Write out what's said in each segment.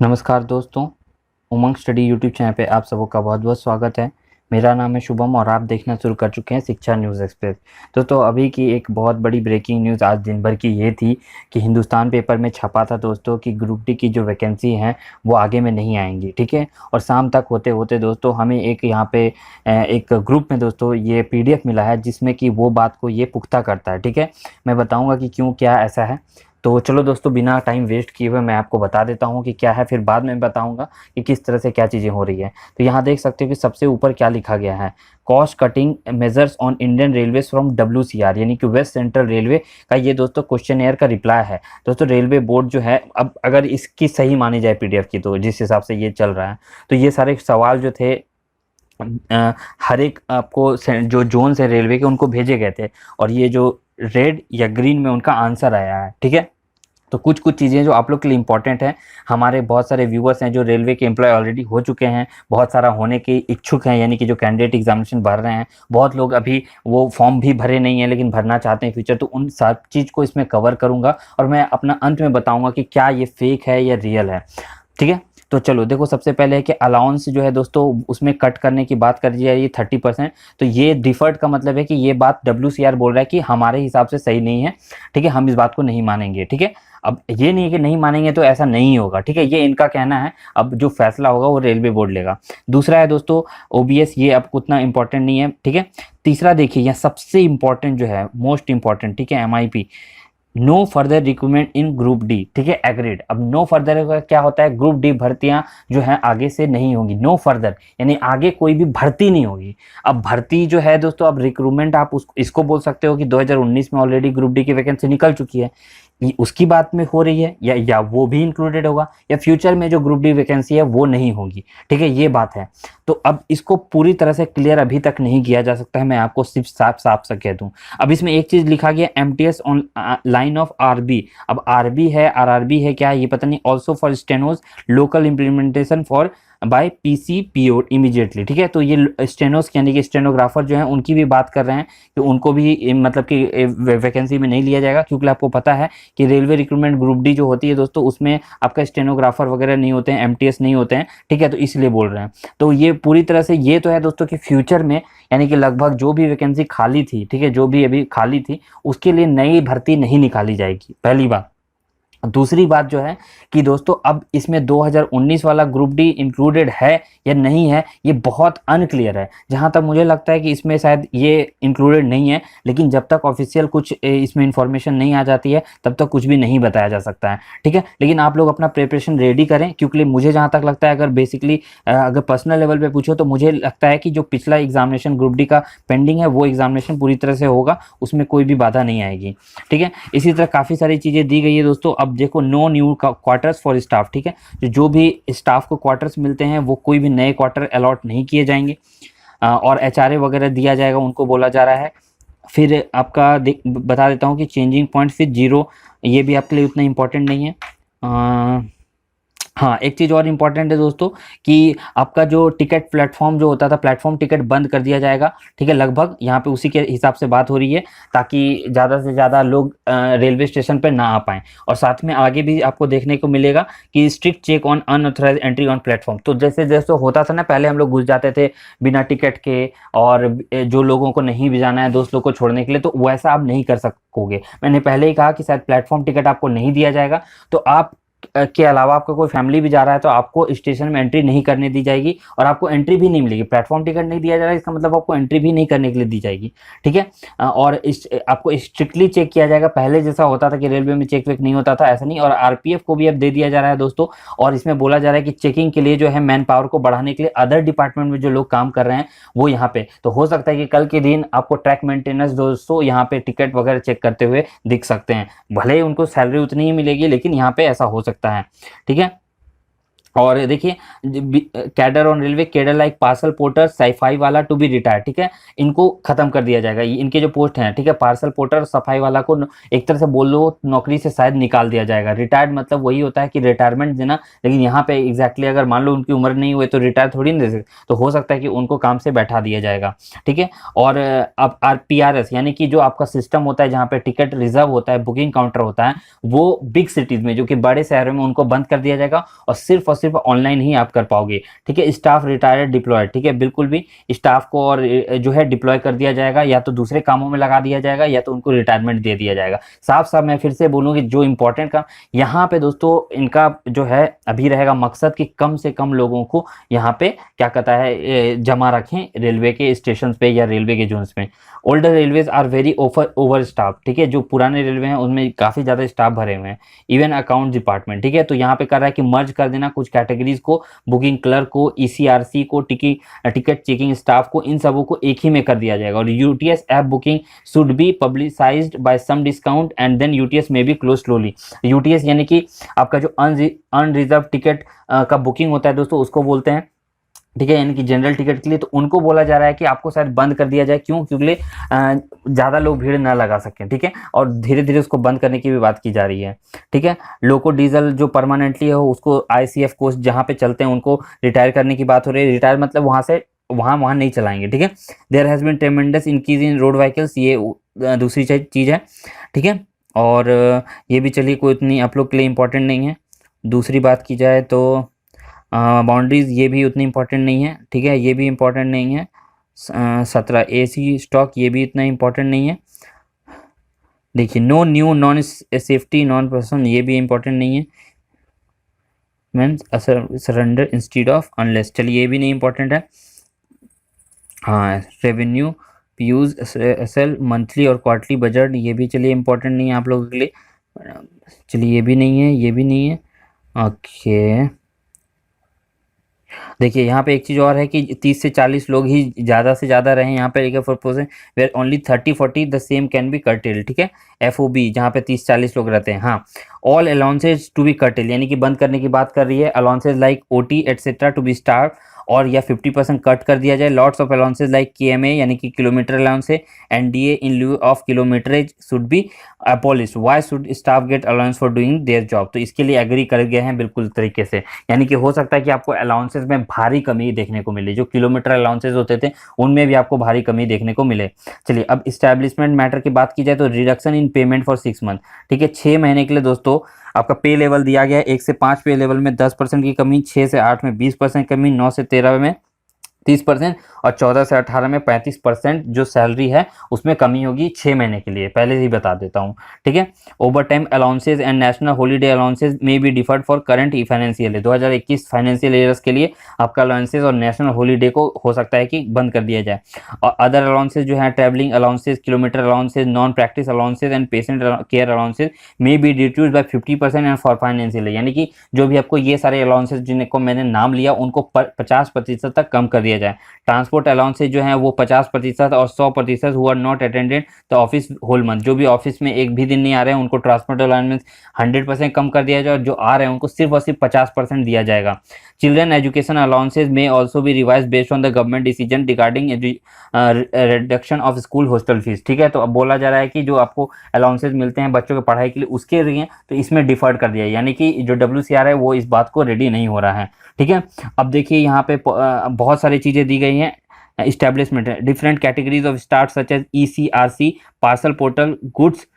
नमस्कार दोस्तों, उमंग study YouTube channel पे आप सबों का बहुत बहुत स्वागत है। मेरा नाम है शुभम और आप देखना शुरू कर चुके हैं शिक्षा न्यूज़ एक्सप्रेस। दोस्तों, अभी की एक बहुत बड़ी ब्रेकिंग न्यूज़ आज दिन भर की ये थी कि हिंदुस्तान पेपर में छपा था दोस्तों कि ग्रुप डी की जो वैकेंसी हैं वो आगे में नहीं आएंगी, ठीक है। और शाम तक होते होते दोस्तों हमें एक यहाँ पे एक ग्रुप में दोस्तों ये PDF मिला है जिसमें कि वो बात को ये पुख्ता करता है, ठीक है। मैं बताऊँगा कि क्यों क्या ऐसा है। तो चलो दोस्तों, बिना टाइम वेस्ट किए हुए मैं आपको बता देता हूँ कि क्या है, फिर बाद में बताऊँगा कि किस तरह से क्या चीज़ें हो रही है। तो यहाँ देख सकते हो कि सबसे ऊपर क्या लिखा गया है, cost cutting measures on Indian railways from WCR, यानी कि वेस्ट सेंट्रल रेलवे का ये दोस्तों क्वेश्चन एयर का रिप्लाई है। दोस्तों रेलवे बोर्ड जो है, अब अगर इसकी सही मानी जाए PDF की, तो जिस हिसाब से ये चल रहा है तो ये सारे सवाल जो थे हर एक आपको जो जोन से रेलवे के उनको भेजे गए थे और ये जो रेड या ग्रीन में उनका आंसर आया है, ठीक है। तो कुछ कुछ चीज़ें जो आप लोग के लिए इंपॉर्टेंट है, हमारे बहुत सारे व्यूअर्स हैं जो रेलवे के एम्प्लॉय ऑलरेडी हो चुके हैं, बहुत सारा होने के इच्छुक हैं, यानी कि जो कैंडिडेट एग्जामिनेशन भर रहे हैं, बहुत लोग अभी वो फॉर्म भी भरे नहीं हैं लेकिन भरना चाहते हैं फ्यूचर। तो उन सब चीज़ को इसमें कवर करूँगा और मैं अपना अंत में बताऊँगा कि क्या ये फेक है या रियल है, ठीक है। तो चलो देखो, सबसे पहले है कि अलाउंस जो है दोस्तों उसमें कट करने की बात कर दी जा रही है 30%। तो ये डिफर्ड का मतलब है कि ये बात WCR बोल रहा है कि हमारे हिसाब से सही नहीं है, ठीक है, हम इस बात को नहीं मानेंगे, ठीक है। अब ये नहीं है कि नहीं मानेंगे तो ऐसा नहीं होगा, ठीक है, ये इनका कहना है। अब जो फैसला होगा वो रेलवे बोर्ड लेगा। दूसरा है दोस्तों OBS, ये अब उतना इंपॉर्टेंट नहीं है, ठीक है। तीसरा देखिए, यह सबसे इंपॉर्टेंट जो है, मोस्ट इंपॉर्टेंट, ठीक है, MIP, no further recruitment in group D, ठीक है, एग्रीड। अब नो फर्दर का क्या होता है, ग्रुप डी भर्तियां जो है आगे से नहीं होंगी। नो फर्दर यानी आगे कोई भी भर्ती नहीं होगी। अब भर्ती जो है दोस्तों, अब रिक्रूटमेंट आप इसको बोल सकते हो कि 2019 में ऑलरेडी ग्रुप डी की वैकेंसी निकल चुकी है, उसकी बात में हो रही है, या वो भी इंक्लूडेड होगा, या फ्यूचर में जो ग्रुप डी वैकेंसी है वो नहीं होगी, ठीक है, ये बात है। तो अब इसको पूरी तरह से क्लियर अभी तक नहीं किया जा सकता है, मैं आपको सिर्फ साफ साफ से कह दूं। अब इसमें एक चीज लिखा गया, MTS on line of RB। अब RB है, RRB है, क्या है ये पता नहीं। Also for stenos local implementation for by PCPO immediately, ठीक है। तो ये स्टेनोस यानी कि स्टेनोग्राफर जो है उनकी भी बात कर रहे हैं कि उनको भी मतलब कि वैकेंसी में नहीं लिया जाएगा, क्योंकि आपको पता है कि रेलवे रिक्रूटमेंट ग्रुप डी जो होती है दोस्तों उसमें आपका स्टेनोग्राफर वगैरह नहीं होते हैं, MTS नहीं होते हैं, ठीक है। तो इसलिए बोल रहे हैं। तो ये पूरी तरह से ये तो है दोस्तों कि फ्यूचर में यानी कि लगभग जो भी वैकेंसी खाली थी, ठीक है, जो भी अभी खाली थी उसके लिए नई भर्ती नहीं निकाली जाएगी, पहली बात। दूसरी बात जो है कि दोस्तों अब इसमें 2019 वाला ग्रुप डी इंक्लूडेड है या नहीं है, ये बहुत अनक्लियर है। जहां तक मुझे लगता है कि इसमें शायद ये इंक्लूडेड नहीं है, लेकिन जब तक ऑफिशियल कुछ इसमें इंफॉर्मेशन नहीं आ जाती है तब तक कुछ भी नहीं बताया जा सकता है, ठीक है। लेकिन आप लोग अपना प्रिपरेशन रेडी करें, क्योंकि मुझे जहां तक लगता है, अगर बेसिकली अगर पर्सनल लेवल पे पूछो तो मुझे लगता है कि जो पिछला एग्जामिनेशन ग्रुप डी का पेंडिंग है वो एग्जामिनेशन पूरी तरह से होगा, उसमें कोई भी बाधा नहीं आएगी, ठीक है। इसी तरह काफ़ी सारी चीज़ें दी गई है दोस्तों। अब देखो, no new quarters for staff, ठीक है, जो भी स्टाफ को क्वार्टर्स मिलते हैं वो कोई भी नए क्वार्टर अलॉट नहीं किए जाएंगे, और HRA वगैरह दिया जाएगा उनको बोला जा रहा है। फिर आपका बता देता हूँ कि चेंजिंग पॉइंट फिर 0, ये भी आपके लिए उतना इंपॉर्टेंट नहीं है। हाँ, एक चीज़ और इम्पॉर्टेंट है दोस्तों कि आपका जो टिकट प्लेटफॉर्म जो होता था, प्लेटफॉर्म टिकट बंद कर दिया जाएगा, ठीक है। लगभग यहाँ पे उसी के हिसाब से बात हो रही है, ताकि ज़्यादा से ज़्यादा लोग रेलवे स्टेशन पर ना आ पाएँ। और साथ में आगे भी आपको देखने को मिलेगा कि strict check on unauthorised entry on platform. तो जैसे जैसे होता था ना, पहले हम लोग घुस जाते थे बिना टिकट के, और जो लोगों को नहीं भी जाना है दोस्त लोग को छोड़ने के लिए, तो वैसा आप नहीं कर सकोगे। मैंने पहले ही कहा कि शायद प्लेटफॉर्म टिकट आपको नहीं दिया जाएगा, तो आप के अलावा आपका कोई फैमिली भी जा रहा है तो आपको स्टेशन में एंट्री नहीं करने दी जाएगी, और आपको एंट्री भी नहीं मिलेगी। प्लेटफॉर्म टिकट नहीं दिया जा रहा है, इसका मतलब आपको एंट्री भी नहीं करने के लिए दी जाएगी, ठीक है। और आपको स्ट्रिक्टली चेक किया जाएगा। पहले जैसा होता था कि रेलवे में चेक वेक नहीं होता था, ऐसा नहीं। और RPF को भी अब दे दिया जा रहा है दोस्तों, और इसमें बोला जा रहा है कि चेकिंग के लिए जो है मैन पावर को बढ़ाने के लिए अदर डिपार्टमेंट में जो लोग काम कर रहे हैं वो यहाँ पे, तो हो सकता है कि कल के दिन आपको ट्रैक मेंटेनेंस दोस्तों यहाँ पे टिकट वगैरह चेक करते हुए दिख सकते हैं। भले ही उनको सैलरी उतनी ही मिलेगी, लेकिन यहाँ पे ऐसा हो सकता है, ठीक है। और देखिए cadre on railway, cadre like parcel porter, सफाई वाला टू बी रिटायर्ड, ठीक है, इनको खत्म कर दिया जाएगा। इनके जो पोस्ट हैं, ठीक है, पार्सल पोर्टर, सफाई वाला को एक तरह से बोल लो नौकरी से शायद निकाल दिया जाएगा। रिटायर्ड मतलब वही होता है कि रिटायरमेंट देना, लेकिन यहाँ पे एग्जैक्टली अगर मान लो उनकी उम्र नहीं हुई तो रिटायर थोड़ी नहीं दे सकते, तो हो सकता है कि उनको काम से बैठा दिया जाएगा, ठीक है। और अब RPRS यानी कि जो आपका सिस्टम होता है जहाँ पे टिकट रिजर्व होता है, बुकिंग काउंटर होता है, वो बिग सिटीज में जो कि बड़े शहरों में उनको बंद कर दिया जाएगा और सिर्फ ऑनलाइन ही आप कर पाओगे, ठीक है। स्टाफ रिटायर्ड डिप्लॉयड, ठीक है, बिल्कुल भी स्टाफ को और जो है डिप्लॉय कर दिया जाएगा, या तो दूसरे कामों में लगा दिया जाएगा या तो उनको रिटायरमेंट दे दिया जाएगा। साफ साफ मैं फिर से बोलूँगी, जो इंपॉर्टेंट काम यहाँ पे दोस्तों इनका जो है अभी रहेगा मकसद कि कम से कम लोगों को यहाँ पे क्या कहता है जमा रखें रेलवे के स्टेशन पे या रेलवे के जोन्स में। Older railways are very over staff, ठीक है, जो पुराने रेलवे हैं उनमें काफ़ी ज़्यादा स्टाफ भरे हुए हैं, इवन अकाउंट डिपार्टमेंट, ठीक है। तो यहाँ पे कर रहा है कि मर्ज कर देना कुछ कैटेगरीज को, बुकिंग क्लर्क को, ECRC को, टिकट चेकिंग स्टाफ को, इन सबों को एक ही में कर दिया जाएगा। और UTS app booking should be publicised by some discount and then UTS में बी क्लोज स्लोली। UTS यानी कि आपका जो अनरिजर्व टिकट का बुकिंग होता है दोस्तों, उसको बोलते हैं, ठीक है, यानी कि जनरल टिकट के लिए। तो उनको बोला जा रहा है कि आपको शायद बंद कर दिया जाए, क्यों, क्योंकि ज़्यादा लोग भीड़ ना लगा सकें, ठीक है। और धीरे धीरे उसको बंद करने की भी बात की जा रही है, ठीक है। लोको डीजल जो परमानेंटली हो उसको ICF कोच जहाँ पे चलते हैं उनको रिटायर करने की बात हो रही है। रिटायर मतलब वहाँ से वहाँ नहीं चलाएंगे, ठीक है। There has been tremendous increase in road vehicles, ये दूसरी चीज़ है, ठीक है। और ये भी चलिए कोई इतनी आप लोग के लिए इम्पोर्टेंट नहीं है। दूसरी बात की जाए तो बाउंड्रीज, ये भी उतनी इम्पोर्टेंट नहीं है, ठीक है, ये भी इम्पोर्टेंट नहीं है। 17 AC स्टॉक, ये भी इतना इम्पोर्टेंट नहीं है। देखिए no new non safety non person, ये भी इम्पोर्टेंट नहीं है। Means surrender instead of unless, चलिए ये भी नहीं इम्पोर्टेंट है। हाँ, रेवेन्यू पीयूज SL मंथली और क्वार्टरली बजट, ये भी चलिए इम्पोर्टेंट नहीं है आप लोगों के लिए, चलिए ये भी नहीं है, ये भी नहीं है। ओके, देखिए यहाँ पे एक चीज़ और है कि 30 से 40 लोग ही ज़्यादा से ज़्यादा रहें यहाँ पे, एक proposal where only 30-40 the same can be curtailed, ठीक है। FOB जहाँ पे 30-40 लोग रहते हैं। हाँ, all allowances to be curtailed, यानी कि बंद करने की बात कर रही है। Allowances like OT etcetera to be start और या 50% कट कर दिया जाए। Lots of allowances like KMA यानी कि किलोमीटर अलाउंस है, NDA इन लिeu of kilometrage should be abolished. Why should staff get allowance for doing their job, तो इसके लिए एग्री कर गए हैं बिल्कुल तरीके से। यानी कि हो सकता है कि आपको अलाउंसेस में भारी कमी देखने को मिले, जो किलोमीटर अलाउंसेस होते थे उनमें भी आपको भारी कमी देखने को मिले। चलिए अब इस्टेब्लिशमेंट मैटर की बात की जाए तो reduction in payment for 6 month, ठीक है, 6 महीने के लिए दोस्तों आपका पे लेवल दिया गया है। 1 से 5 पे लेवल में 10% की कमी, 6 से 8 में 20% कमी, 9 से 13 में 30% और 14 से 18 में 35% जो सैलरी है उसमें कमी होगी 6 महीने के लिए, पहले ही बता देता हूँ, ठीक है। Overtime allowances and national holiday allowances may be deferred for current financial year, 2021 financial years के लिए आपका अलाउंसेज और नेशनल हॉलीडे को हो सकता है कि बंद कर दिया जाए। और अदर अलाउंसेज जो है travelling allowances, kilometre allowances, non practice allowances and patient care allowances may be reduced by 50% and for financial year, यानी कि जो भी आपको ये सारे अलाउंसेज जिनको मैंने नाम लिया उनको 50% तक कम कर दिया जाए। ट्रांसपोर्ट अलाउंसेज जो है वो 50% और 100% हुआ not attended the office whole month, जो भी ऑफिस में एक भी दिन नहीं आ रहे हैं उनको ट्रांसपोर्ट अलाउंस 100% कम कर दिया जाए, और जो आ रहे हैं उनको सिर्फ और सिर्फ 50% दिया जाएगा। चिल्ड्रन एजुकेशन अलाउंसेज में ऑल्सो भी revise based on the government decision regarding reduction of school hostel fees, ठीक है। तो अब बोला जा रहा है कि जो आपको अलाउंसेज मिलते हैं बच्चों की पढ़ाई के लिए उसके लिए तो इसमें डिफर्ड कर दिया, यानी कि जो WCR है वो इस बात को रेडी नहीं हो रहा है, ठीक है। अब देखिए यहाँ पे बहुत सारी चीज़ें दी गई हैं। एस्टेब्लिशमेंट है different categories of staff such as ECRC parcel portal goods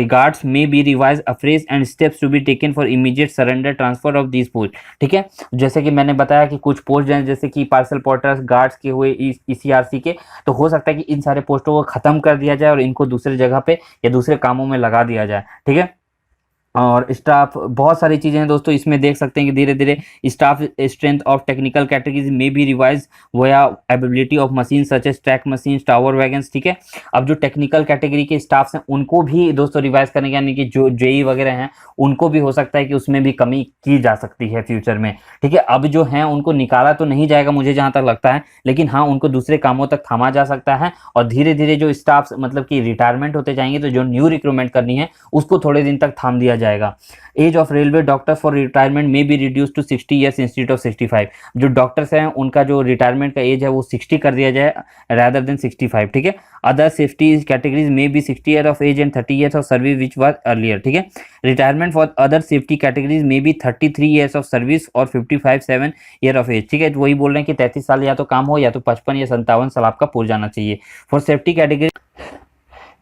guards may be revised afresh and steps to be taken for immediate surrender transfer of these posts, ठीक है। जैसे कि मैंने बताया कि कुछ पोस्ट हैं जैसे कि पार्सल पोर्टर्स, गार्ड्स के हुए, ECRC के, तो हो सकता है कि इन सारे पोस्टों को खत्म कर दिया जाए और इनको दूसरी जगह पे या दूसरे कामों में लगा दिया जाए, ठीक है। और स्टाफ बहुत सारी चीज़ें हैं दोस्तों, इसमें देख सकते हैं कि धीरे धीरे staff strength of technical categories में भी revise via ability of machine such as track machine, tower wagons, ठीक है। अब जो टेक्निकल कैटेगरी के स्टाफ हैं उनको भी दोस्तों रिवाइज करेंगे, यानी कि जो JE वगैरह हैं उनको भी हो सकता है कि उसमें भी कमी की जा सकती है फ्यूचर में, ठीक है। अब जो हैं उनको निकाला तो नहीं जाएगा मुझे जहाँ तक लगता है, लेकिन हाँ उनको दूसरे कामों तक थामा जा सकता है, और धीरे धीरे जो स्टाफ मतलब कि रिटायरमेंट होते जाएंगे तो जो न्यू रिक्रूटमेंट करनी है उसको थोड़े दिन तक थाम दिया जाएगा। जाएगा। Age of railway doctor for retirement may be reduce to 60 years institute of 65। जो डॉक्टर्स हैं उनका जो रिटायरमेंट का एज है वो 60 कर दिया जाए रादर देन 65, ठीक है। अदर सेफ्टी कैटेगरीज में be 60 year of age and 30 years of service which was earlier, ठीक है। Retirement for other safety categories में बी 33 ईयर्स ऑफ सर्विस और 55 ईयर ऑफ एज, ठीक है। तो वही बोल रहे हैं कि 33 साल या तो काम हो या तो 55 या 57 साल आपका पूरा जाना चाहिए। फॉर सेफ्टी कैटेगरी,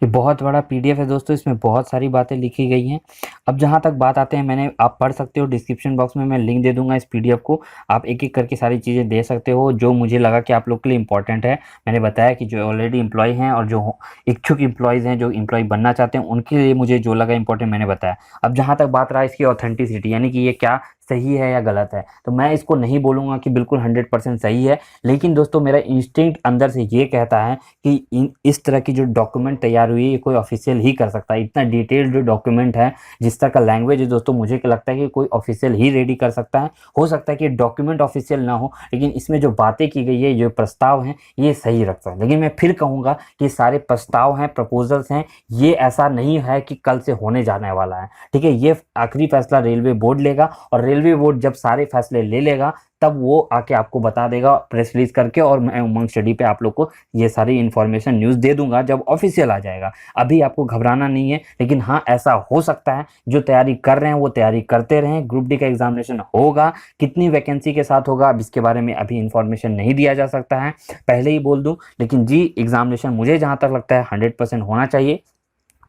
ये बहुत बड़ा पीडीएफ है दोस्तों, इसमें बहुत सारी बातें लिखी गई हैं। अब जहाँ तक बात आते हैं, मैंने आप पढ़ सकते हो, डिस्क्रिप्शन बॉक्स में मैं लिंक दे दूंगा इस पीडीएफ को, आप एक एक करके सारी चीज़ें दे सकते हो जो मुझे लगा कि आप लोग के लिए इंपॉर्टेंट है। मैंने बताया कि जो ऑलरेडी एम्प्लॉय हैं और जो इच्छुक एम्प्लॉयज़ हैं, जो एम्प्लॉय बनना चाहते हैं, उनके लिए मुझे जो लगा इंपॉर्टेंट मैंने बताया। अब जहाँ तक बात रहा इसकी ऑथेंटिसिटी, यानी कि ये क्या सही है या गलत है, तो मैं इसको नहीं बोलूँगा कि बिल्कुल 100% सही है, लेकिन दोस्तों मेरा इंस्टिंक्ट अंदर से ये कहता है कि इस तरह की जो डॉक्यूमेंट तैयार हुई है ये कोई ऑफिशियल ही कर सकता है। इतना डिटेल्ड जो डॉक्यूमेंट है, जिस तरह का लैंग्वेज है दोस्तों, मुझे क्या लगता है कि कोई ऑफिशियल ही रेडी कर सकता है। हो सकता है कि डॉक्यूमेंट ऑफिशियल ना हो, लेकिन इसमें जो बातें की गई है, जो प्रस्ताव हैं, ये सही रखता है। लेकिन मैं फिर कहूँगा कि सारे प्रस्ताव हैं, प्रपोजल्स हैं, ये ऐसा नहीं है कि कल से होने जाने वाला है, ठीक है। ये आखिरी फैसला रेलवे बोर्ड लेगा और रेलवे बोर्ड जब सारे फैसले ले लेगा तब वो आके आपको बता देगा प्रेस रिलीज करके, और मैं उमंग स्टडी पे आप लोग को ये सारी इन्फॉर्मेशन न्यूज़ दे दूंगा जब ऑफिशियल आ जाएगा। अभी आपको घबराना नहीं है, लेकिन हाँ ऐसा हो सकता है जो तैयारी कर रहे हैं वो तैयारी करते रहें। ग्रुप डी का एग्जामिनेशन होगा, कितनी वैकेंसी के साथ होगा अब इसके बारे में अभी इन्फॉर्मेशन नहीं दिया जा सकता है, पहले ही बोल दूँ। लेकिन जी एग्जामिनेशन मुझे जहाँ तक लगता है 100% होना चाहिए,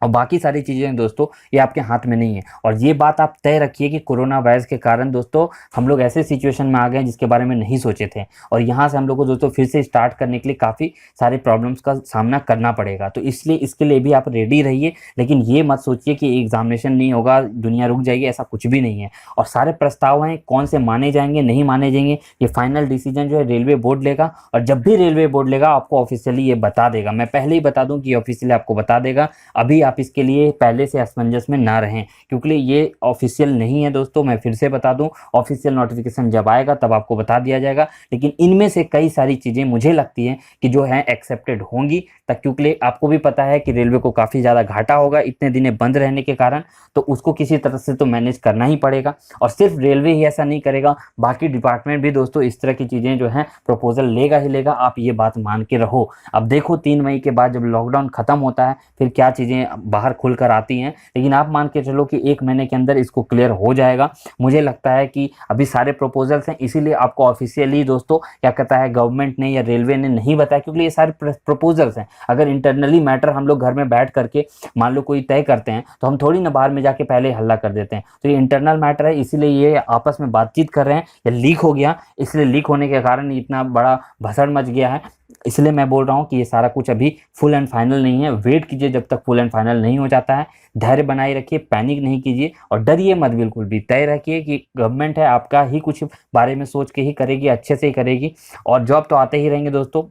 और बाकी सारी चीज़ें दोस्तों ये आपके हाथ में नहीं है। और ये बात आप तय रखिए कि कोरोना वायरस के कारण दोस्तों हम लोग ऐसे सिचुएशन में आ गए जिसके बारे में नहीं सोचे थे, और यहाँ से हम लोग को दोस्तों फिर से स्टार्ट करने के लिए काफ़ी सारे प्रॉब्लम्स का सामना करना पड़ेगा। तो इसलिए इसके लिए भी आप रेडी रहिए, लेकिन ये मत सोचिए कि एग्जामिनेशन नहीं होगा, दुनिया रुक जाएगी, ऐसा कुछ भी नहीं है। और सारे प्रस्ताव हैं, कौन से माने जाएंगे नहीं माने जाएंगे, ये फाइनल डिसीजन जो है रेलवे बोर्ड लेगा, और जब भी रेलवे बोर्ड लेगा आपको ऑफिशियली ये बता देगा। मैं पहले ही बता दूँ कि ऑफिशियली आपको बता देगा। अभी आप इसके लिए पहले से असमंजस में ना रहें, क्योंकि ये ऑफिशियल नहीं है दोस्तों। मैं फिर से बता दूं, ऑफिशियल नोटिफिकेशन जब आएगा तब आपको बता दिया जाएगा, लेकिन इनमें से कई सारी चीज़ें मुझे लगती हैं कि जो है एक्सेप्टेड होंगी, तक क्योंकि आपको भी पता है कि रेलवे को काफ़ी ज़्यादा घाटा होगा इतने दिन बंद रहने के कारण, तो उसको किसी तरह से तो मैनेज करना ही पड़ेगा। और सिर्फ रेलवे ही ऐसा नहीं करेगा, बाकी डिपार्टमेंट भी दोस्तों इस तरह की चीज़ें जो हैं प्रपोजल लेगा ही लेगा, आप ये बात मान के रहो। अब देखो 3 मई के बाद जब लॉकडाउन खत्म होता है फिर क्या चीज़ें बाहर खुलकर आती हैं, लेकिन आप मान के चलो कि 1 महीने के अंदर इसको क्लियर हो जाएगा। मुझे लगता है कि अभी सारे प्रपोजल्स हैं, इसीलिए आपको ऑफिशियली दोस्तों क्या कहता है गवर्नमेंट ने या रेलवे ने नहीं बताया, क्योंकि ये सारे प्रपोजल्स हैं। अगर इंटरनली मैटर हम लोग घर में बैठ करके मान लो कोई तय करते हैं, तो हम थोड़ी ना बाहर में जाके पहले हल्ला कर देते हैं। तो ये इंटरनल मैटर है, इसीलिए ये आपस में बातचीत कर रहे हैं। या लीक हो गया, इसलिए लीक होने के कारण इतना बड़ा भसड़ मच गया है। इसलिए मैं बोल रहा हूँ कि ये सारा कुछ अभी फुल एंड फाइनल नहीं है। वेट कीजिए जब तक फुल एंड फाइनल नहीं हो जाता है। धैर्य बनाए रखिए, पैनिक नहीं कीजिए और डरिए मत बिल्कुल भी। तय रखिए कि गवर्नमेंट है आपका ही कुछ बारे में सोच के ही करेगी, अच्छे से ही करेगी, और जॉब तो आते ही रहेंगे दोस्तों,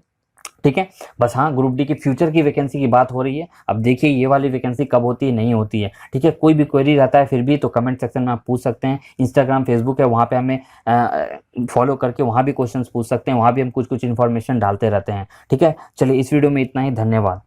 ठीक है। बस हाँ, ग्रुप डी की फ्यूचर की वैकेंसी की बात हो रही है। अब देखिए ये वाली वैकेंसी कब होती है नहीं होती है, ठीक है। कोई भी क्वेरी रहता है फिर भी तो कमेंट सेक्शन में आप पूछ सकते हैं। इंस्टाग्राम फेसबुक है, वहाँ पे हमें फॉलो करके वहाँ भी क्वेश्चंस पूछ सकते हैं, वहाँ भी हम कुछ कुछ इन्फॉर्मेशन डालते रहते हैं, ठीक है। चलिए इस वीडियो में इतना ही, धन्यवाद।